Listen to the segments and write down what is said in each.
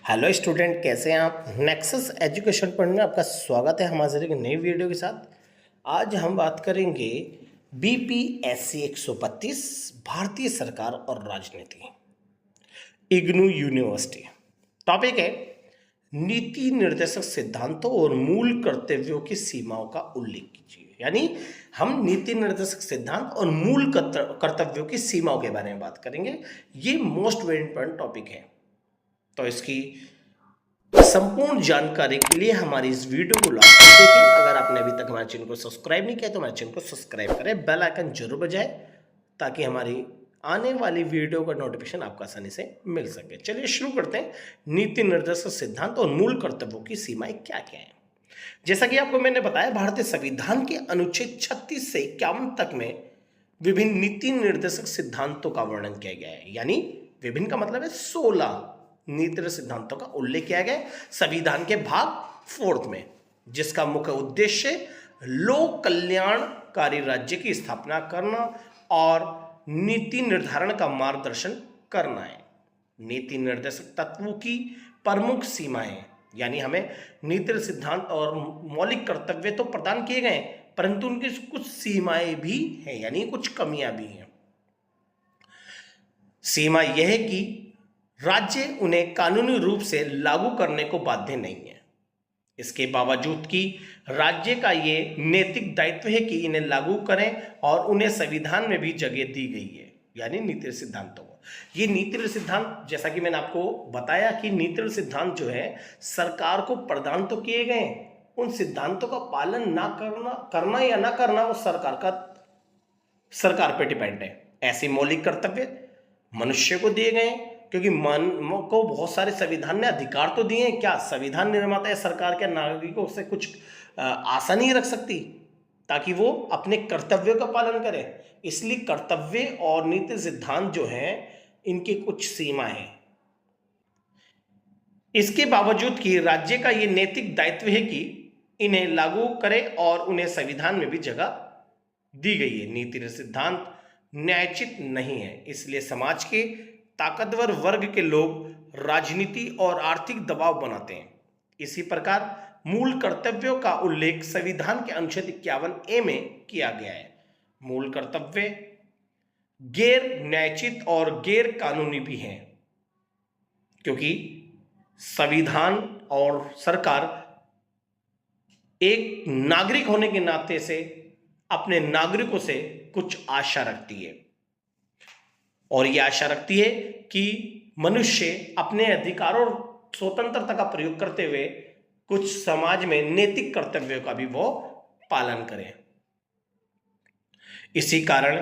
Hello student, कैसे हैं आप। नेक्सस एजुकेशन पॉइंट में आपका स्वागत है हमारे एक नई वीडियो के साथ। आज हम बात करेंगे बीपीएससी 132 भारतीय सरकार और राजनीति, इग्नू यूनिवर्सिटी। टॉपिक है नीति निर्देशक सिद्धांतों और मूल कर्तव्यों की सीमाओं का उल्लेख कीजिए। यानी हम नीति निर्देशक सिद्धांत और मूल कर्तव्यों की सीमाओं के बारे में बात करेंगे। ये मोस्ट वेरी इंपॉर्टेंट टॉपिक है, तो इसकी संपूर्ण जानकारी के लिए हमारी इस वीडियो को लास्ट तक देखिए। अगर आपने अभी तक हमारे चैनल को सब्सक्राइब नहीं किया तो हमारे चैनल को सब्सक्राइब करें, बेल आइकन जरूर बजाएं ताकि हमारी आने वाली वीडियो का नोटिफिकेशन आपको आसानी से मिल सके। चलिए शुरू करते हैं। नीति निर्देशक सिद्धांत और मूल कर्तव्यों की सीमाएं क्या क्या है। जैसा कि आपको मैंने बताया, भारतीय संविधान के अनुच्छेद 36 से 51 तक में विभिन्न नीति निर्देशक सिद्धांतों का वर्णन किया गया है। यानी विभिन्न का मतलब है 16 नीति सिद्धांतों का उल्लेख किया गया संविधान के भाग 4 में, जिसका मुख्य उद्देश्य लोक कल्याणकारी राज्य की स्थापना करना और नीति निर्धारण का मार्गदर्शन करना है। नीति निर्देशक तत्वों की प्रमुख सीमाएं, यानी हमें नीति सिद्धांत और मौलिक कर्तव्य तो प्रदान किए गए, परंतु उनकी कुछ सीमाएं भी हैं, यानी कुछ कमियां भी हैं। सीमा यह है कि राज्य उन्हें कानूनी रूप से लागू करने को बाध्य नहीं है। इसके बावजूद कि राज्य का ये नैतिक दायित्व है कि इन्हें लागू करें और उन्हें संविधान में भी जगह दी गई है, यानी नीति सिद्धांतों को। ये नीति सिद्धांत, जैसा कि मैंने आपको बताया कि नीति सिद्धांत जो है सरकार को प्रदान तो किए गए, उन सिद्धांतों का पालन ना करना या ना करना वो सरकार पे डिपेंड है। ऐसे मौलिक कर्तव्य मनुष्य को दिए गए, क्योंकि मन को बहुत सारे संविधान ने अधिकार तो दिए हैं। क्या संविधान निर्माता या सरकार के नागरिकों से कुछ आशा नहीं रख सकती ताकि वो अपने कर्तव्यों का पालन करें? इसलिए कर्तव्य और नीति सिद्धांत जो हैं इनकी कुछ सीमा है। इसके बावजूद कि राज्य का ये नैतिक दायित्व है कि इन्हें लागू करे और उन्हें संविधान में भी जगह दी गई है। नीति सिद्धांत न्यायोचित नहीं है, इसलिए समाज के ताकतवर वर्ग के लोग राजनीति और आर्थिक दबाव बनाते हैं। इसी प्रकार मूल कर्तव्यों का उल्लेख संविधान के अनुच्छेद 51A में किया गया है। मूल कर्तव्य गैर न्यायोचित और गैर कानूनी भी हैं, क्योंकि संविधान और सरकार एक नागरिक होने के नाते से अपने नागरिकों से कुछ आशा रखती है, और यह आशा रखती है कि मनुष्य अपने अधिकारों और स्वतंत्रता का प्रयोग करते हुए कुछ समाज में नैतिक कर्तव्यों का भी वो पालन करें। इसी कारण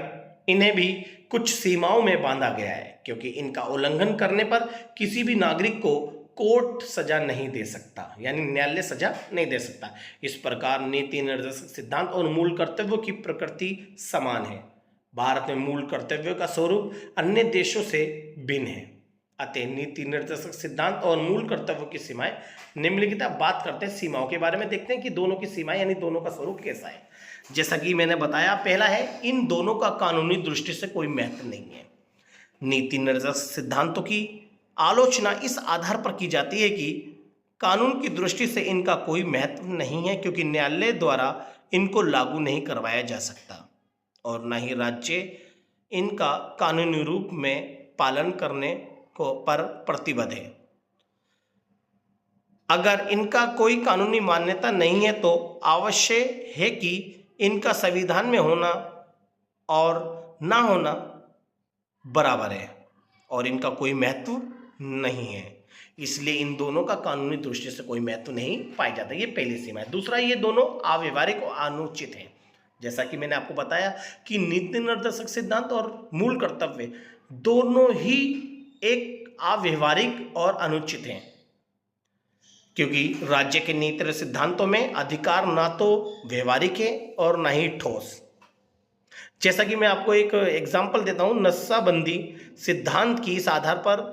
इन्हें भी कुछ सीमाओं में बांधा गया है, क्योंकि इनका उल्लंघन करने पर किसी भी नागरिक को कोर्ट सजा नहीं दे सकता, यानी न्यायालय सजा नहीं दे सकता। इस प्रकार नीति निर्देशक सिद्धांत और मूल कर्तव्यों की प्रकृति समान है। भारत में मूल कर्तव्यों का स्वरूप अन्य देशों से भिन्न है। अतः नीति निर्देशक सिद्धांत और मूल कर्तव्यों की सीमाएं निम्नलिखित। बात करते हैं सीमाओं के बारे में, देखते हैं कि दोनों की सीमाएं यानी दोनों का स्वरूप कैसा है। जैसा कि मैंने बताया, पहला है इन दोनों का कानूनी दृष्टि से कोई महत्व नहीं है। नीति निर्देशक सिद्धांतों की आलोचना इस आधार पर की जाती है कि कानून की दृष्टि से इनका कोई महत्व नहीं है, क्योंकि न्यायालय द्वारा इनको लागू नहीं करवाया जा सकता और न ही राज्य इनका कानूनी रूप में पालन करने को पर प्रतिबद्ध है। अगर इनका कोई कानूनी मान्यता नहीं है तो आवश्यक है कि इनका संविधान में होना और ना होना बराबर है, और इनका कोई महत्व नहीं है। इसलिए इन दोनों का कानूनी दृष्टि से कोई महत्व नहीं पाया जाता। ये पहली सीमा है। दूसरा, ये दोनों अव्यवहारिक और अनुचित हैं। जैसा कि मैंने आपको बताया कि नीति निर्देशक सिद्धांत और मूल कर्तव्य दोनों ही एक अव्यवहारिक और अनुचित हैं, क्योंकि राज्य के नीति सिद्धांतों में अधिकार ना तो व्यवहारिक है और ना ही ठोस। जैसा कि मैं आपको एक एग्जाम्पल देता हूं, नशाबंदी सिद्धांत की इस आधार पर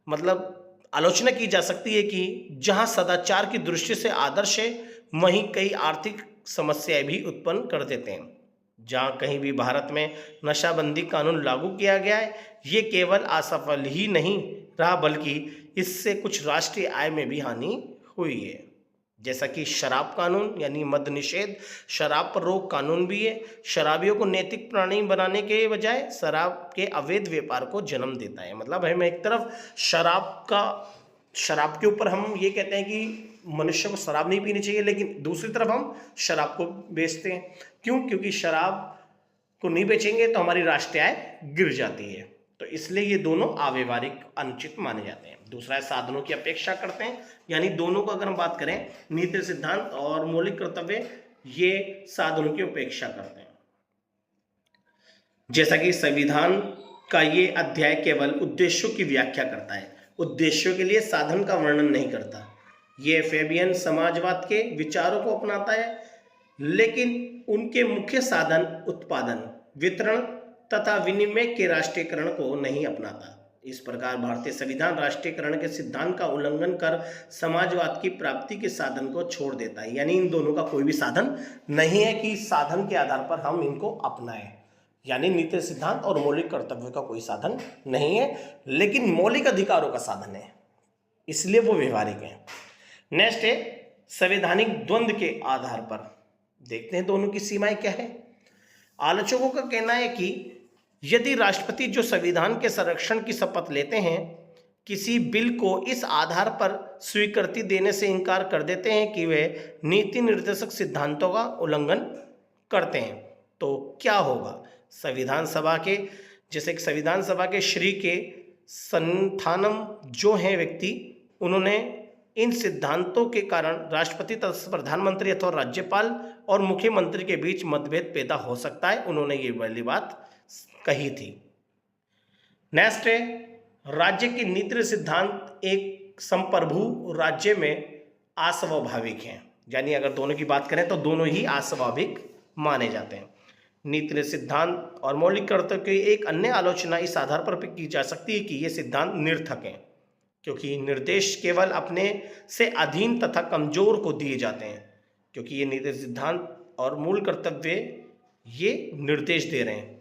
मतलब आलोचना की जा सकती है कि जहां सदाचार की दृष्टि से आदर्श है, वहीं कई आर्थिक समस्याएं भी उत्पन्न कर देते हैं। जहां कहीं भी भारत में नशाबंदी कानून लागू किया गया है, ये केवल असफल ही नहीं रहा, बल्कि इससे कुछ राष्ट्रीय आय में भी हानि हुई है, जैसा कि शराब कानून यानी मद्य निषेध, शराब पर रोक कानून भी है। शराबियों को नैतिक प्राणी बनाने के बजाय शराब के अवैध व्यापार को जन्म देता है। मतलब हम एक तरफ शराब के ऊपर हम ये कहते हैं कि मनुष्य को शराब नहीं पीनी चाहिए, लेकिन दूसरी तरफ हम शराब को बेचते हैं। क्यों? क्योंकि शराब को नहीं बेचेंगे तो हमारी राष्ट्रीय आय गिर जाती है। तो इसलिए ये दोनों अव्यवहारिक अनुचित माने जाते हैं। दूसरा है साधनों की अपेक्षा करते हैं, यानी दोनों को अगर हम बात करें, नीति सिद्धांत और मौलिक कर्तव्य, ये साधनों की अपेक्षा करते हैं। जैसा कि संविधान का ये अध्याय केवल उद्देश्यों की व्याख्या करता है, उद्देश्यों के लिए साधन का वर्णन नहीं करता। ये फेबियन समाजवाद के विचारों को अपनाता है, लेकिन उनके मुख्य साधन उत्पादन, वितरण तथा विनिमय के राष्ट्रीयकरण को नहीं अपनाता। इस प्रकार भारतीय संविधान राष्ट्रीयकरण के सिद्धांत का उल्लंघन कर समाजवाद की प्राप्ति के साधन को छोड़ देता है। यानी इन दोनों का कोई भी साधन नहीं है कि साधन के आधार पर हम इनको अपनाएं। यानी नीति सिद्धांत और मौलिक कर्तव्य का कोई साधन नहीं है, लेकिन मौलिक अधिकारों का साधन है, इसलिए वो व्यवहारिक है। नेक्स्ट है संवैधानिक द्वंद्व के आधार पर। देखते हैं दोनों की सीमाएं क्या है। आलोचकों का कहना है कि यदि राष्ट्रपति जो संविधान के संरक्षण की शपथ लेते हैं, किसी बिल को इस आधार पर स्वीकृति देने से इनकार कर देते हैं कि वे नीति निर्देशक सिद्धांतों का उल्लंघन करते हैं, तो क्या होगा? संविधान सभा के, जैसे कि संविधान सभा के श्री के संथानम जो हैं व्यक्ति, उन्होंने इन सिद्धांतों के कारण राष्ट्रपति तथा प्रधानमंत्री अथवा राज्यपाल और मुख्यमंत्री के बीच मतभेद पैदा हो सकता है, उन्होंने ये वाली बात कही थी। नेक्स्ट है राज्य की नीति सिद्धांत एक संप्रभु राज्य में अस्वाभाविक हैं। यानी अगर दोनों की बात करें तो दोनों ही अस्वाभाविक माने जाते हैं। नीति सिद्धांत और मौलिक कर्तव्य की एक अन्य आलोचना इस आधार पर की जा सकती है कि ये सिद्धांत निरर्थक हैं, क्योंकि निर्देश केवल अपने से अधीन तथा कमजोर को दिए जाते हैं। क्योंकि ये नीति सिद्धांत और मूल कर्तव्य ये निर्देश दे रहे हैं,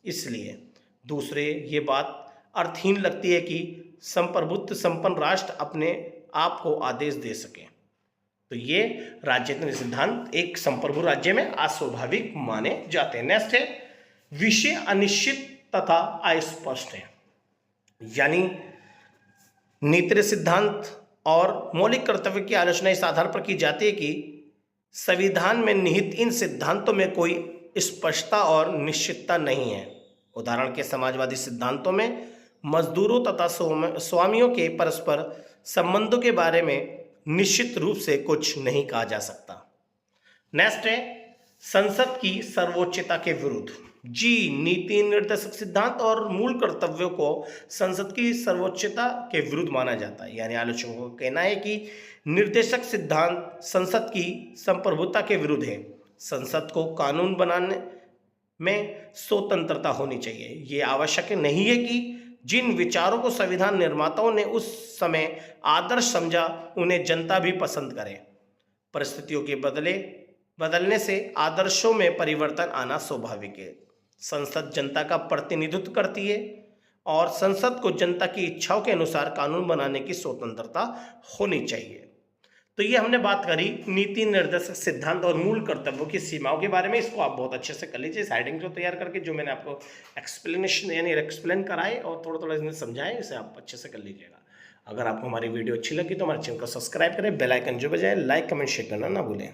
इसलिए दूसरे ये बात अर्थहीन लगती है कि संप्रभुत्व संपन्न राष्ट्र अपने आप को आदेश दे सके। तो ये राज्यतंत्र सिद्धांत एक संप्रभु राज्य में अस्वाभाविक माने जाते हैं। नेक्स्ट है विषय अनिश्चित तथा अस्पष्ट है। यानी नीति सिद्धांत और मौलिक कर्तव्य की आलोचना इस आधार पर की जाती है कि संविधान में निहित इन सिद्धांतों में कोई स्पष्टता और निश्चितता नहीं है। उदाहरण के समाजवादी सिद्धांतों में मजदूरों तथा स्वामियों के परस्पर संबंधों के बारे में निश्चित रूप से कुछ नहीं कहा जा सकता। नेक्स्ट है संसद की सर्वोच्चता के विरुद्ध। जी, नीति निर्देशक सिद्धांत और मूल कर्तव्यों को संसद की सर्वोच्चता के विरुद्ध माना जाता है। यानी आलोचकों का कहना है कि निर्देशक सिद्धांत संसद की संप्रभुता के विरुद्ध है। संसद को कानून बनाने में स्वतंत्रता होनी चाहिए। ये आवश्यक नहीं है कि जिन विचारों को संविधान निर्माताओं ने उस समय आदर्श समझा उन्हें जनता भी पसंद करे। परिस्थितियों के बदलने से आदर्शों में परिवर्तन आना स्वाभाविक है। संसद जनता का प्रतिनिधित्व करती है और संसद को जनता की इच्छाओं के अनुसार कानून बनाने की स्वतंत्रता होनी चाहिए। तो ये हमने बात करी नीति निर्देशक सिद्धांत और मूल कर्तव्यों की सीमाओं के बारे में। इसको आप बहुत अच्छे से कर लीजिए, इस हेडिंग को तैयार करके जो मैंने आपको एक्सप्लेनेशन यानी एक्सप्लेन कराए और थोड़ा थोड़ा इसमें समझाए, इसे आप अच्छे से कर लीजिएगा। अगर आपको हमारी वीडियो अच्छी लगी तो हमारे चैनल को सब्सक्राइब करें, बेल आइकन जो बजाय, लाइक कमेंट शेयर करना ना भूलें।